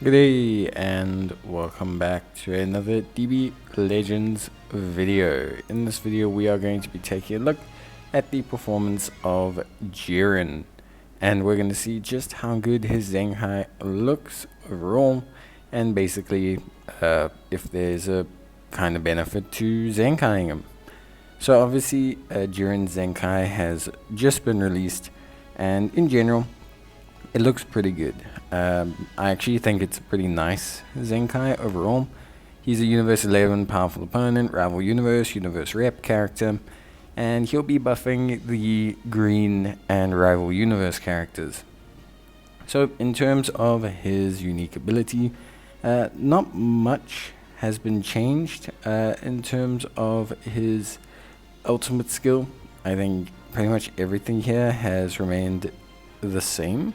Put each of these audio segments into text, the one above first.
Good day and welcome back to another DB Legends video. In this video we are going to be taking a look at the performance of Jiren, and we're going to see just how good his Zenkai looks overall, and basically if there's a kind of benefit to Zenkaiing him. So obviously Jiren Zenkai has just been released, and in general it looks pretty good. I actually think it's a pretty nice Zenkai overall. He's a Universe 11 powerful opponent, rival Universe rep character, and he'll be buffing the green and rival Universe characters. So in terms of his unique ability, not much has been changed in terms of his ultimate skill. I think pretty much everything here has remained the same.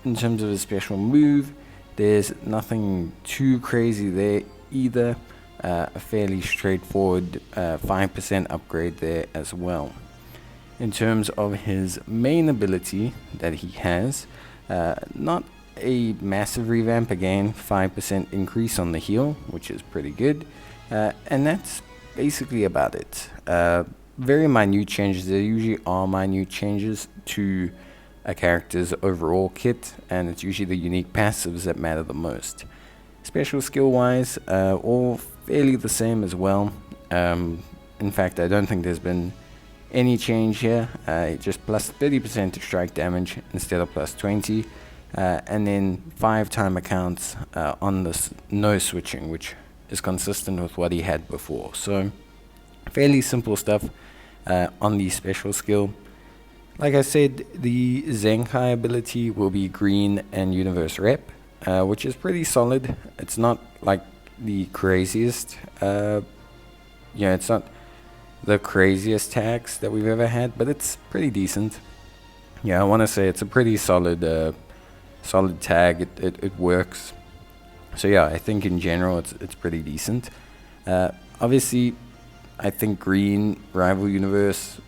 In terms of a special move, there's nothing too crazy there either. A fairly straightforward 5% upgrade there as well. In terms of his main ability that he has, not a massive revamp, again 5% increase on the heal, which is pretty good, and that's basically about it. Very minute changes. There usually are minute changes to a character's overall kit, and it's usually the unique passives that matter the most. Special skill wise, all fairly the same as well. In fact, I don't think there's been any change here. Just plus 30% to strike damage instead of plus 20, and then 5 timer counts on this no switching, which is consistent with what he had before. So fairly simple stuff on the special skill. Like I said, the Zenkai ability will be green and Universe rep, which is pretty solid. It's not like the craziest, it's not the craziest tags that we've ever had, but it's pretty decent. Yeah, I want to say it's a pretty solid, solid tag. It works. So yeah, I think in general it's pretty decent. Obviously, I think green rival Universe.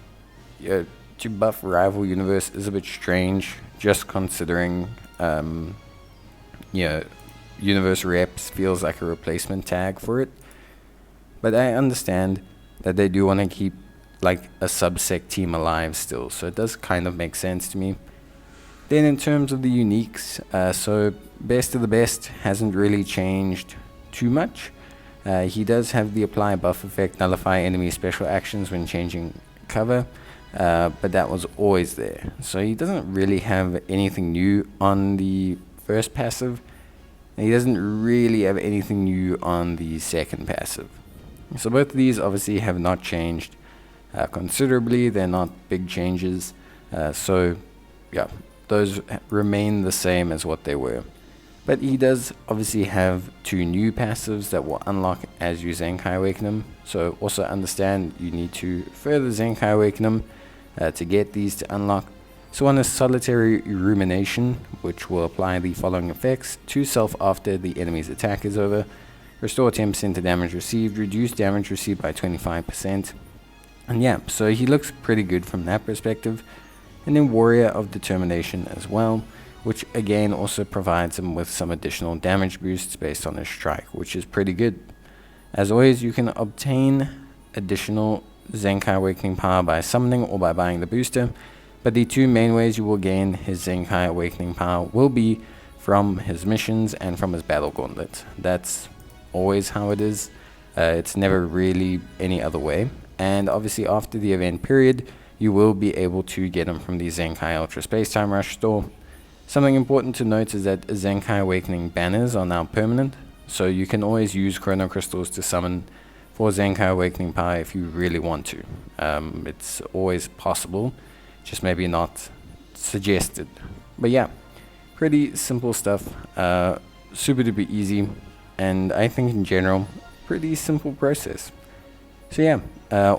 To buff rival Universe is a bit strange, just considering Universe reps feels like a replacement tag for it. But I understand that they do want to keep like a subsect team alive still, so it does kind of make sense to me. Then in terms of the uniques, so best of the best hasn't really changed too much. He does have the apply buff effect, nullify enemy special actions when changing cover. But that was always there, so he doesn't really have anything new on the first passive, and he doesn't really have anything new on the second passive. So both of these obviously have not changed considerably. They're not big changes, so yeah, those remain the same as what they were. But he does obviously have 2 new passives that will unlock as you Zenkai Awaken him, so also understand you need to further Zenkai Awaken him to get these to unlock. So one is Solitary Rumination, which will apply the following effects to self after the enemy's attack is over. Restore 10% to damage received, reduce damage received by 25%. And yeah, so he looks pretty good from that perspective. And then Warrior of Determination as well, which again also provides him with some additional damage boosts based on his strike, which is pretty good. As always, you can obtain additional Zenkai Awakening power by summoning or by buying the booster, but the 2 main ways you will gain his Zenkai Awakening power will be from his missions and from his battle gauntlet. That's always how it is. It's never really any other way. And obviously after the event period, you will be able to get him from the Zenkai Ultra Space Time Rush store. Something important to note is that Zenkai Awakening banners are now permanent, so you can always use Chrono Crystals to summon for Zenkai Awakening power if you really want to. It's always possible, just maybe not suggested. But yeah, pretty simple stuff, super duper easy, and I think in general, pretty simple process. So yeah,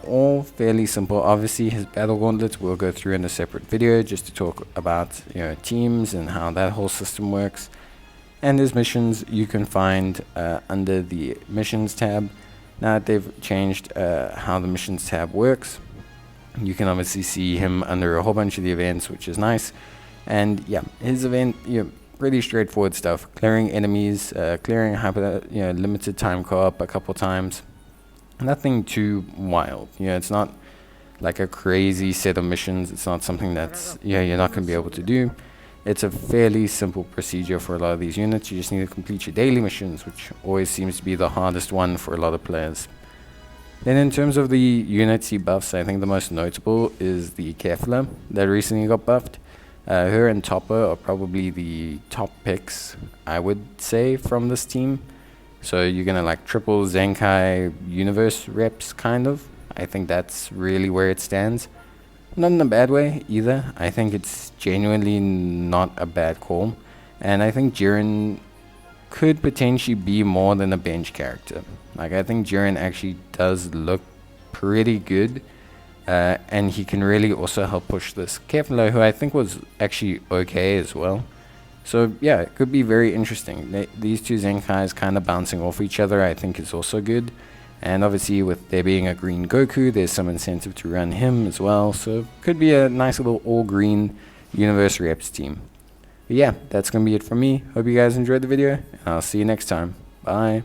all fairly simple. Obviously his battle gauntlets we'll go through in a separate video just to talk about teams and how that whole system works. And his missions you can find under the missions tab. Now that they've changed how the missions tab works, you can obviously see him under a whole bunch of the events, which is nice. And yeah, his event, pretty straightforward stuff. Clearing enemies, clearing hyper, limited time co-op a couple times. Nothing too wild. It's not like a crazy set of missions. It's not something that's you're not going to be able to do. It's a fairly simple procedure for a lot of these units. You just need to complete your daily missions, which always seems to be the hardest one for a lot of players. Then in terms of the unity buffs, I think the most notable is the Kefla that recently got buffed. Her and Topper are probably the top picks, I would say, from this team. So you're going to like triple Zenkai universe reps, kind of. I think that's really where it stands. Not in a bad way either. I think it's genuinely not a bad call. And I think Jiren could potentially be more than a bench character. Like, I think Jiren actually does look pretty good. And he can really also help push this Kefla, who I think was actually okay as well. So yeah, it could be very interesting. These two Zenkais kind of bouncing off each other, I think is also good. And obviously with there being a green Goku, there's some incentive to run him as well. So could be a nice little all green universe reps team. But yeah, that's going to be it from me. Hope you guys enjoyed the video, and I'll see you next time. Bye.